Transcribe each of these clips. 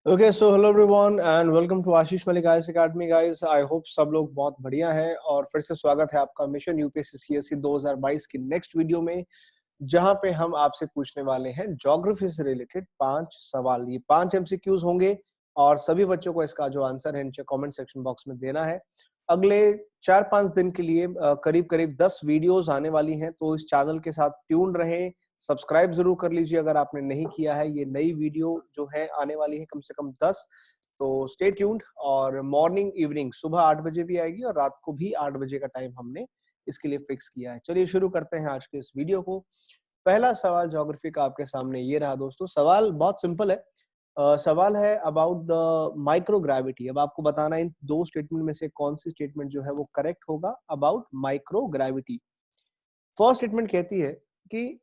Okay so hello everyone and welcome to Ashish Malik IAS academy guys. I hope सब लोग बहुत बढ़िया हैं और फिर से स्वागत है आपका मिशन यूपीएससी सीएससी 2022 की नेक्स्ट वीडियो में, जहां पे हम आपसे पूछने वाले हैं ज्योग्राफी से रिलेटेड 5 सवाल। ये 5 एमसीक्यूज होंगे और सभी बच्चों को इसका जो आंसर है नीचे कमेंट सेक्शन बॉक्स में देना है। अगले 4-5 दिन के लिए करीब करीब 10 वीडियोस आने वाली हैं, तो इस चैनल के साथ ट्यून रहें। सब्सक्राइब जरूर कर लीजिए अगर आपने नहीं किया है। ये नई वीडियो जो है आने वाली है कम से कम 10, तो स्टे ट्यून्ड। और मॉर्निंग इवनिंग सुबह 8 बजे भी आएगी और रात को भी 8 बजे का टाइम हमने इसके लिए फिक्स किया है। चलिए शुरू करते हैं आज के इस वीडियो को। पहला सवाल ज्योग्राफी का आपके सामने ये रहा दोस्तों। सवाल बहुत सिंपल है। सवाल है अबाउट द माइक्रोग्रेविटी। अब आपको बताना है इन दो स्टेटमेंट में से कौन सी स्टेटमेंट जो है वो करेक्ट होगा अबाउट माइक्रोग्रेविटी। फर्स्ट स्टेटमेंट कहती है कि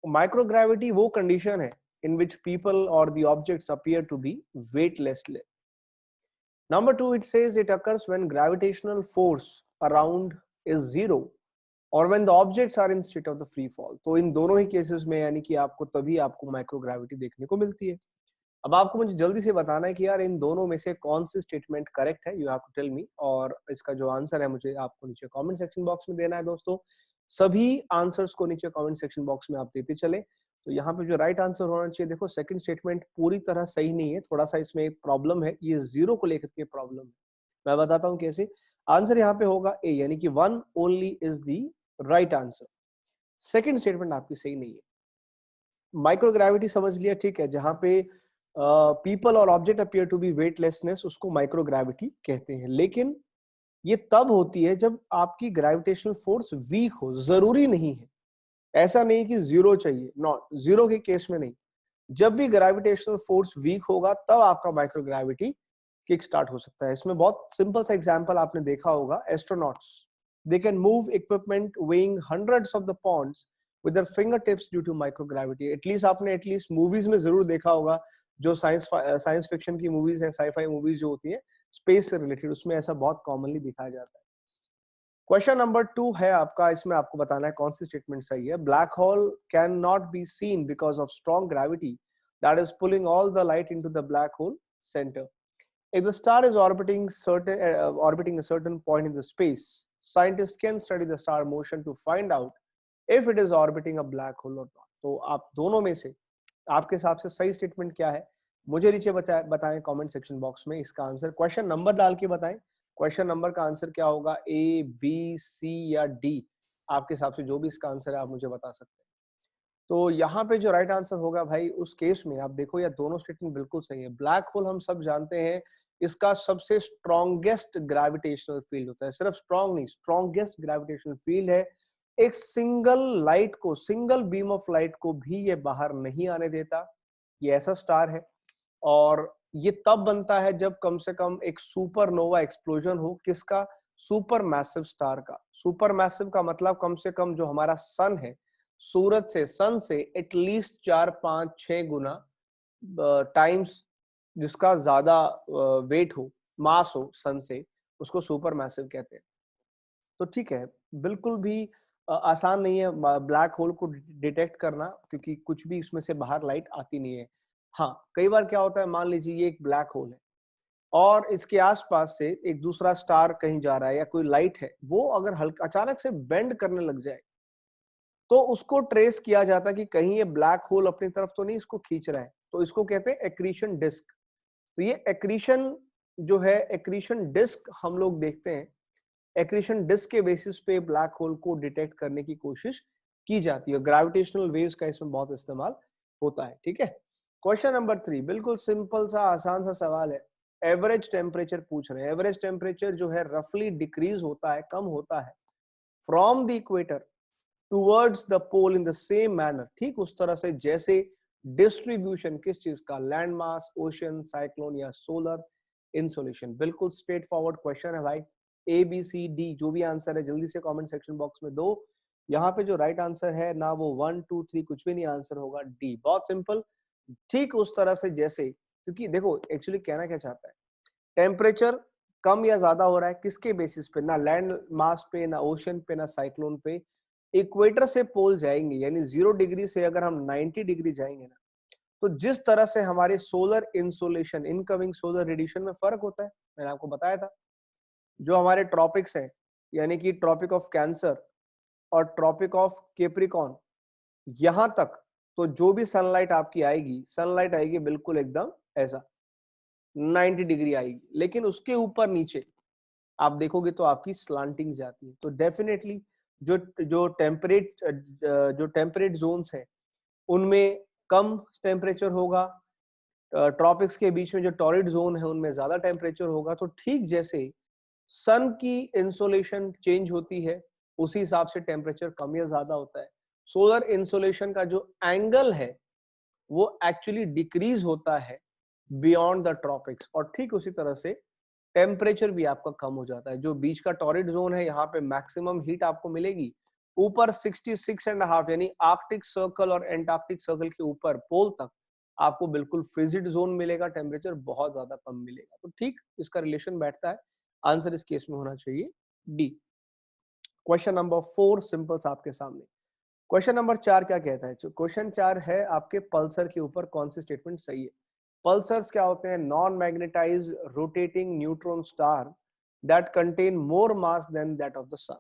माइक्रोग्रेविटी वो कंडीशन है in which people or the objects appear to be weightless. Number 2, it says it occurs when gravitational force around is zero or when the objects are in state of the free fall. तो इन दोनों ही cases में यानी कि आपको तभी आपको microgravity देखने को मिलती है। अब आपको मुझे जल्दी से बताना है कि यार इन दोनों में से कौन सी स्टेटमेंट करेक्ट है। You have to tell me, और इसका जो आंसर है मुझे आपको नीचे कमेंट सेक्शन बॉक्स में देना है। दोस्तों सभी आंसर्स को नीचे कमेंट सेक्शन बॉक्स में आप देते चले। तो यहाँ पे जो राइट आंसर होना चाहिए, देखो सेकंड स्टेटमेंट पूरी तरह सही नहीं है, थोड़ा सा इसमें एक प्रॉब्लम है, ये जीरो को लेकर के प्रॉब्लम है। मैं बताता हूँ कैसे। आंसर यहाँ पे होगा ए, यानी कि 1 only is the right answer. Second statement आपकी सही नहीं है। माइक्रोग्रेविटी समझ लिया, ठीक है, जहां पे पीपल और object appear to be weightlessness, उसको माइक्रोग्रेविटी कहते हैं। लेकिन ये तब होती है जब आपकी ग्रेविटेशनल फोर्स वीक हो। जरूरी नहीं है, ऐसा नहीं कि जीरो चाहिए, नॉट जीरो के केस में नहीं। जब भी ग्रेविटेशनल फोर्स वीक होगा तब आपका माइक्रोग्रेविटी किक स्टार्ट हो सकता है। इसमें बहुत सिंपल सा एग्जांपल आपने देखा होगा, astronauts they can move equipment weighing hundreds of the pounds with their fingertips due to microgravity. At least आपने एटलीस्ट मूवीज में जरूर देखा होगा, जो साइंस फिक्शन की मूवीज है, साईफाई मूवीज जो होती है स्पेस से रिलेटेड, उसमें ऐसा बहुत कॉमनली दिखाया जाता है। क्वेश्चन नंबर 2 है आपका, इसमें आपको बताना है कौन सी स्टेटमेंट सही है। Black hole can not be seen because of strong gravity that is pulling all the light into the black hole centre. If the star is orbiting a certain point in the space, scientists can study the star motion to find out if it is orbiting a black hole or not. तो आप दोनों में से आपके हिसाब से सही statement क्या है, मुझे नीचे बताएं कमेंट सेक्शन बॉक्स में। इसका आंसर क्वेश्चन नंबर डाल के बताएं। क्वेश्चन नंबर का आंसर क्या होगा, ए, बी, सी या डी? आपके हिसाब से जो भी इसका आंसर है आप मुझे बता सकते हैं। तो यहाँ पे जो राइट आंसर होगा भाई, उस केस में आप देखो या दोनों स्टेटमेंट बिल्कुल सही है। ब्लैक होल हम सब जानते हैं इसका सबसे स्ट्रॉन्गेस्ट ग्रेविटेशनल फील्ड होता है। सिर्फ स्ट्रॉन्ग नहीं, स्ट्रॉन्गेस्ट ग्रेविटेशनल फील्ड है। एक सिंगल लाइट को, सिंगल बीम ऑफ लाइट को भी ये बाहर नहीं आने देता। ये ऐसा स्टार है और ये तब बनता है जब कम से कम एक सुपरनोवा एक्सप्लोजन हो। किसका? सुपर मैसिव स्टार का। सुपर मैसिव का मतलब कम से कम जो हमारा सन है, सूरज से, सन से एटलीस्ट 4-5-6 गुना टाइम्स जिसका ज्यादा वेट हो, मास हो सन से, उसको सुपर मैसिव कहते हैं। तो ठीक है, बिल्कुल भी आसान नहीं है ब्लैक होल को डिटेक्ट करना, क्योंकि कुछ भी इसमें से बाहर लाइट आती नहीं है। हाँ, कई बार क्या होता है, मान लीजिए ये एक ब्लैक होल है और इसके आसपास से एक दूसरा स्टार कहीं जा रहा है या कोई लाइट है, वो अगर हल्का अचानक से बेंड करने लग जाए तो उसको ट्रेस किया जाता है कि कहीं ये ब्लैक होल अपनी तरफ तो नहीं इसको खींच रहा है। तो इसको कहते हैं एक्रीशन डिस्क। तो ये एक्रीशन जो है, एक्रीशन डिस्क हम लोग देखते हैं। एक्रीशन डिस्क के बेसिस पे ब्लैक होल को डिटेक्ट करने की कोशिश की जाती है। ग्रेविटेशनल वेव्स का इसमें बहुत इस्तेमाल होता है। ठीक है, क्वेश्चन नंबर 3 बिल्कुल सिंपल सा आसान सा सवाल है। एवरेज टेम्परेचर पूछ रहे हैं। एवरेज टेम्परेचर जो है रफली डिक्रीज होता है, कम होता है from the equator towards the pole in the same manner. ठीक उस तरह से जैसे डिस्ट्रीब्यूशन किस चीज का, लैंड मास, ओशन, साइक्लोन या सोलर इंसोलेशन। बिल्कुल स्ट्रेट फॉरवर्ड क्वेश्चन है भाई। ए, बी, सी, डी जो भी आंसर है जल्दी से कमेंट सेक्शन बॉक्स में दो। यहाँ पे जो राइट आंसर है ना वो 1, 2, 3 कुछ भी नहीं, आंसर होगा डी। बहुत सिंपल, ठीक उस तरह से जैसे, क्योंकि देखो एक्चुअली कहना क्या चाहता है, टेम्परेचर कम या ज्यादा हो रहा है किसके बेसिस पे, ना लैंड मास पे, ना ओशन पे, ना साइक्लोन पे। इक्वेटर से पोल जाएंगे, यानी 0 डिग्री से अगर हम 90 डिग्री जाएंगे ना, तो जिस तरह से हमारे solar insolation, incoming solar radiation में फर्क होता है, मैंने आपको बताया था, जो हमारे ट्रॉपिक्स हैं, यानी कि ट्रॉपिक ऑफ कैंसर और ट्रॉपिक ऑफ कैप्रिकॉर्न, यहां तक तो जो भी सनलाइट आपकी आएगी, सनलाइट आएगी बिल्कुल एकदम ऐसा 90 डिग्री आएगी, लेकिन उसके ऊपर नीचे आप देखोगे तो आपकी स्लांटिंग जाती है। तो डेफिनेटली जो जो टेम्परेट जोन्स हैं उनमें कम टेम्परेचर होगा, ट्रॉपिक्स के बीच में जो टॉरिड जोन है उनमें ज्यादा टेम्परेचर होगा। तो ठीक जैसे सन की इंसोलेशन चेंज होती है उसी हिसाब से टेम्परेचर कम या ज्यादा होता है। सोलर इंसोलेशन का जो एंगल है वो एक्चुअली डिक्रीज होता है बियॉन्ड द ट्रॉपिक्स, और ठीक उसी तरह से टेम्परेचर भी आपका कम हो जाता है। जो बीच का टॉरिड जोन है यहाँ पे मैक्सिमम हीट आपको मिलेगी, ऊपर 66.5 यानी आर्कटिक सर्कल और एंटार्क्टिक सर्कल के ऊपर पोल तक आपको बिल्कुल फ्रिजिड जोन मिलेगा, टेम्परेचर बहुत ज्यादा कम मिलेगा। तो ठीक इसका रिलेशन बैठता है। आंसर इस केस में होना चाहिए डी। क्वेश्चन नंबर 4 सिंपल्स आपके सामने। क्वेश्चन नंबर 4 क्या कहता है? क्वेश्चन 4 है आपके पल्सर के ऊपर कौन सी स्टेटमेंट सही है। पल्सर्स क्या होते हैं? Non magnetized rotating neutron star that contain more mass than that of the sun.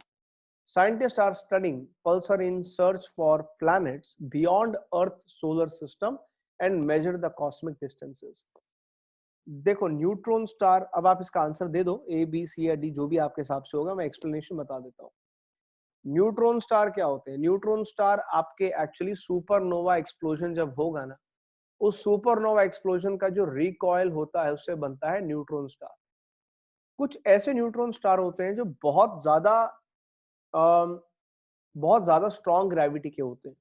Scientists are studying pulsar in search for planets beyond Earth's solar system and measure the cosmic distances. देखो neutron star, अब आप इसका answer दे दो, A B C या D जो भी आपके हिसाब से होगा, मैं एक्सप्लेनेशन बता देता हूँ। न्यूट्रॉन स्टार क्या होते हैं? न्यूट्रॉन स्टार आपके एक्चुअली सुपरनोवा एक्सप्लोजन जब होगा ना, उस सुपरनोवा एक्सप्लोजन का जो रिकॉइल होता है उससे बनता है न्यूट्रॉन स्टार। कुछ ऐसे न्यूट्रॉन स्टार होते हैं जो बहुत ज्यादा स्ट्रॉन्ग ग्रेविटी के होते हैं।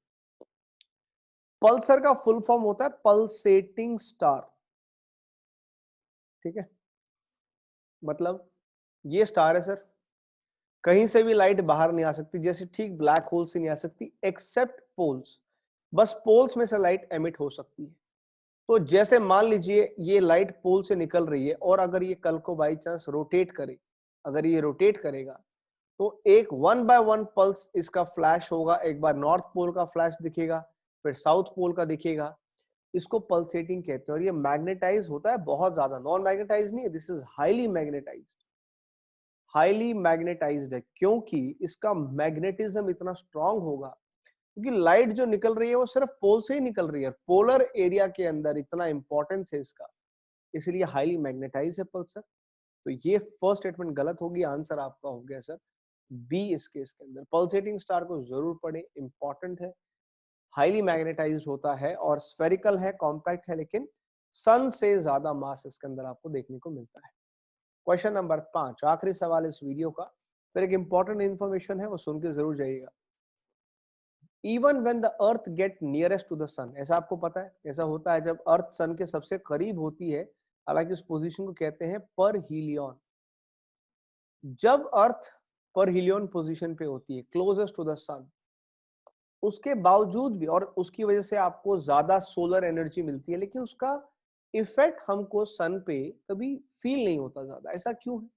पल्सर का फुल फॉर्म होता है पल्सेटिंग स्टार, ठीक है? मतलब ये स्टार है सर, कहीं से भी लाइट बाहर नहीं आ सकती, जैसे ठीक ब्लैक होल से नहीं आ सकती, एक्सेप्ट पोल्स, बस पोल्स में से लाइट एमिट हो सकती है। तो जैसे मान लीजिए ये लाइट पोल से निकल रही है और अगर ये कल को बाई चांस रोटेट करे, अगर ये रोटेट करेगा तो एक 1 बाय 1 पल्स इसका फ्लैश होगा। एक बार नॉर्थ पोल का फ्लैश दिखेगा, फिर साउथ पोल का दिखेगा, इसको पल्सेटिंग कहते हैं। और ये मैग्नेटाइज होता है बहुत ज्यादा, नॉन मैग्नेटाइज नहीं है, this is highly magnetised. Highly magnetised है क्योंकि इसका मैग्नेटिज्म इतना स्ट्रांग होगा, क्योंकि लाइट जो निकल रही है वो सिर्फ पोल से ही निकल रही है, पोलर एरिया के अंदर इतना इंपॉर्टेंस है इसका, इसलिए हाईली मैग्नेटाइज है पल्सर। तो ये फर्स्ट स्टेटमेंट गलत होगी, आंसर आपका हो गया सर बी इस केस के अंदर। पल्सेटिंग स्टार को जरूर पढ़े, इंपॉर्टेंट है, हाईली मैग्नेटाइज्ड होता है और स्फेरिकल है, कॉम्पैक्ट है, लेकिन सन से ज्यादा मास इसके अंदर आपको देखने को मिलता है। क्वेश्चन नंबर 5, आखिरी सवाल इस वीडियो का, फिर एक इंपॉर्टेंट इंफॉर्मेशन है वो सुन के जरूर जाइएगा। Even when the earth get nearest to the sun, ऐसा आपको पता है, ऐसा होता है जब अर्थ सन के सबसे करीब होती है, हालांकि उस पोजीशन को कहते हैं पर हीलियन। जब अर्थ पर हीलियन पोजीशन पे होती है, क्लोजेस्ट टू द सन, उसके बावजूद भी, और उसकी वजह से आपको ज्यादा सोलर एनर्जी मिलती है, लेकिन उसका इफेक्ट हमको सन पे कभी फील नहीं होता ज्यादा। ऐसा क्यों है?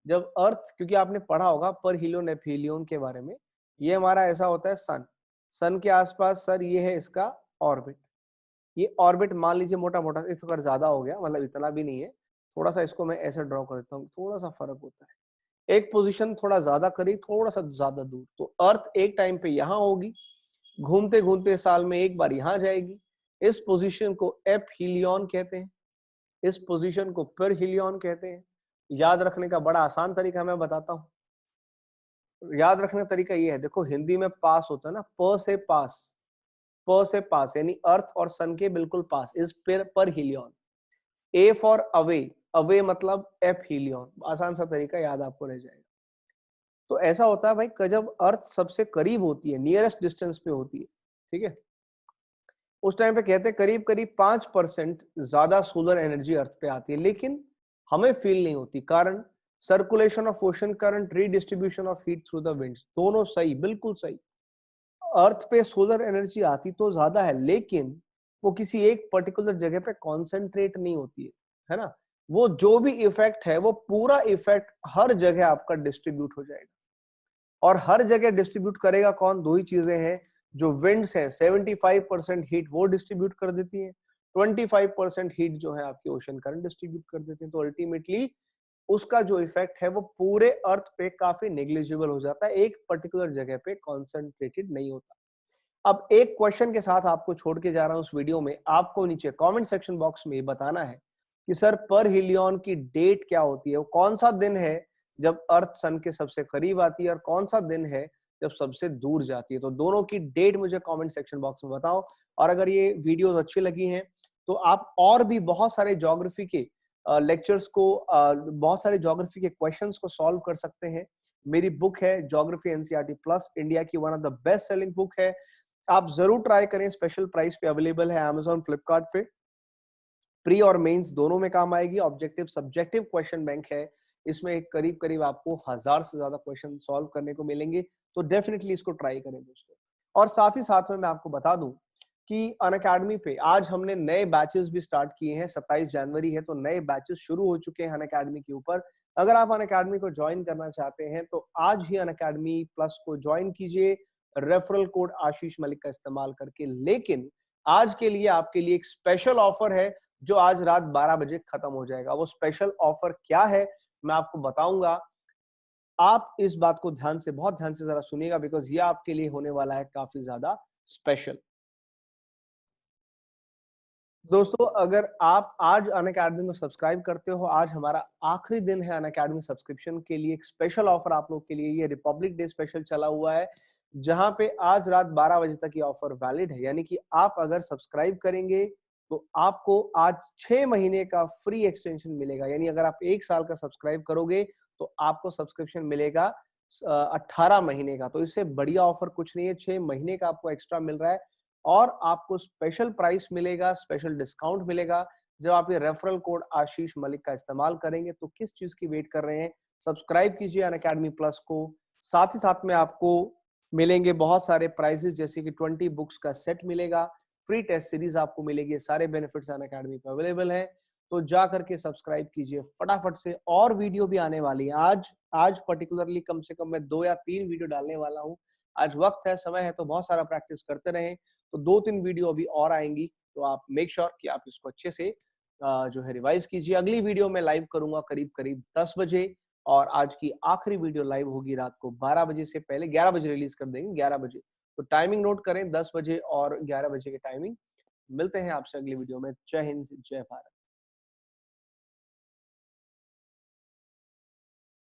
जब अर्थ, क्योंकि आपने पढ़ा होगा पर हीलियन एफिलियन के बारे में, ये हमारा ऐसा होता है सन, सन के आसपास सर ये है इसका ऑर्बिट। ये ऑर्बिट मान लीजिए मोटा मोटा, इस बार ज्यादा हो गया, मतलब इतना भी नहीं है, थोड़ा सा इसको मैं ऐसे ड्रॉ कर देता हूँ, थोड़ा सा फर्क होता है, एक पोजीशन थोड़ा ज्यादा करीब, थोड़ा सा ज्यादा दूर। तो अर्थ एक टाइम पे यहाँ होगी, घूमते घूमते साल में एक बार यहाँ जाएगी। इस पोजीशन को एप हीलियन कहते हैं, इस पोजीशन को पर हीलियन कहते हैं। याद रखने का बड़ा आसान तरीका मैं बताता हूँ। याद रखने का तरीका ये है, देखो हिंदी में पास होता है ना, प से पास, प से पास यानी अर्थ और सन के बिल्कुल पास, इस पर हीलियन। ए फॉर अवे, अवे मतलब एप हीलियन, आसान सा तरीका याद आपको रह जाएगा। तो ऐसा होता है भाई, जब अर्थ सबसे करीब होती है, नियरेस्ट डिस्टेंस पे होती है, ठीक है, उस टाइम पे कहते हैं करीब करीब 5% ज्यादा सोलर एनर्जी अर्थ पे आती है, लेकिन हमें फील नहीं होती। कारण circulation of ocean current, redistribution of heat through the winds, दोनों सही, बिल्कुल सही। अर्थ पे सोलर एनर्जी आती तो ज्यादा है, लेकिन वो किसी एक पर्टिकुलर जगह पे कॉन्सेंट्रेट नहीं होती है ना। वो जो भी इफेक्ट है वो पूरा इफेक्ट हर जगह आपका डिस्ट्रीब्यूट हो जाएगा। और हर जगह डिस्ट्रीब्यूट करेगा कौन? दो ही चीजें हैं जो विंड्स हैं 75% हीट वो डिस्ट्रीब्यूट कर देती है, 25% हीट जो है आपकी ओशन करंट डिस्ट्रीब्यूट कर देते हैं। तो अल्टीमेटली उसका जो इफेक्ट है वो पूरे अर्थ पे काफी नेग्लिजिबल हो जाता है, एक पर्टिकुलर जगह पे कॉन्सेंट्रेटेड नहीं होता। अब एक क्वेश्चन के साथ आपको छोड़ के जा रहा हूं उस वीडियो में, आपको नीचे कमेंट सेक्शन बॉक्स में बताना है कि सर पर हिलियन की डेट क्या होती है, वो कौन सा दिन है जब अर्थ सन के सबसे करीब आती है और कौन सा दिन है जब सबसे दूर जाती है। तो दोनों की डेट मुझे कमेंट सेक्शन बॉक्स में बताओ। और अगर ये वीडियोस अच्छी लगी हैं तो आप और भी बहुत सारे ज्योग्राफी के लेक्चर्स को, बहुत सारे ज्योग्राफी के क्वेश्चंस को सॉल्व कर सकते हैं। मेरी बुक है ज्योग्राफी एनसीईआरटी प्लस, इंडिया की one of the best selling book है, आप जरूर ट्राई करें। स्पेशल प्राइस पे अवेलेबल है Amazon, फ्लिपकार्ट पे। प्री और मेंस दोनों में काम आएगी। ऑब्जेक्टिव सब्जेक्टिव क्वेश्चन बैंक है, इसमें करीब करीब आपको 1000 से ज्यादा क्वेश्चन सॉल्व करने को मिलेंगे। तो डेफिनेटली इसको ट्राई करें दोस्तों। और साथ ही साथ में मैं आपको बता दूं कि अनअकैडमी पे आज हमने नए बैचेस भी स्टार्ट किए हैं। 27 जनवरी है तो नए बैचेस शुरू हो चुके हैं अनअकैडमी के ऊपर। अगर आप अनअकैडमी को ज्वाइन करना चाहते हैं तो आज ही अनअकैडमी प्लस को ज्वाइन कीजिए, रेफरल कोड आशीष मलिक का इस्तेमाल करके। लेकिन आज के लिए आपके लिए एक स्पेशल ऑफर है जो आज रात 12 बजे खत्म हो जाएगा। वो स्पेशल ऑफर क्या है मैं आपको बताऊंगा। आप इस बात को ध्यान से, बहुत ध्यान से जरा सुनिएगा, बिकॉज ये आपके लिए होने वाला है काफी ज्यादा स्पेशल। दोस्तों अगर आप आज अनअकैडमी को सब्सक्राइब करते हो, आज हमारा आखिरी दिन है अनअकैडमी सब्सक्रिप्शन के लिए। एक स्पेशल ऑफर आप लोग के लिए, ये रिपब्लिक डे स्पेशल चला हुआ है जहां पे आज रात 12 बजे तक ये ऑफर वैलिड है। यानी कि आप अगर सब्सक्राइब करेंगे तो आपको आज 6 महीने का फ्री एक्सटेंशन मिलेगा। यानी अगर आप 1 साल का सब्सक्राइब करोगे तो आपको सब्सक्रिप्शन मिलेगा 18 महीने का। तो इससे बढ़िया ऑफर कुछ नहीं है, 6 महीने का आपको एक्स्ट्रा मिल रहा है और आपको स्पेशल प्राइस मिलेगा, स्पेशल डिस्काउंट मिलेगा जब आप ये रेफरल कोड आशीष मलिक का इस्तेमाल करेंगे। तो किस चीज की वेट कर रहे हैं, सब्सक्राइब कीजिए अनअकैडमी प्लस को। साथ ही साथ में आपको मिलेंगे बहुत सारे प्राइजेस, जैसे कि 20 बुक्स का सेट मिलेगा, फ्री टेस्ट सीरीज आपको मिलेगी। सारे बेनिफिट्स अनअकैडमी पे अवेलेबल है। तो जा करके सब्सक्राइब कीजिए फटाफट से। और वीडियो भी आने वाली है आज पर्टिकुलरली कम से कम मैं 2 या 3 वीडियो डालने वाला हूँ। आज वक्त है, समय है, तो बहुत सारा प्रैक्टिस करते रहें। तो 2-3 वीडियो अभी और आएंगी, तो आप मेक श्योर कि आप इसको अच्छे से जो है रिवाइज कीजिए। अगली वीडियो में लाइव करूंगा करीब करीब 10 बजे और आज की आखिरी वीडियो लाइव होगी रात को 12 बजे से पहले, 11 बजे रिलीज कर देंगे, 11 बजे। तो टाइमिंग नोट करें, 10 बजे और 11 बजे की टाइमिंग। मिलते हैं आपसे अगली वीडियो में। जय हिंद, जय भारत।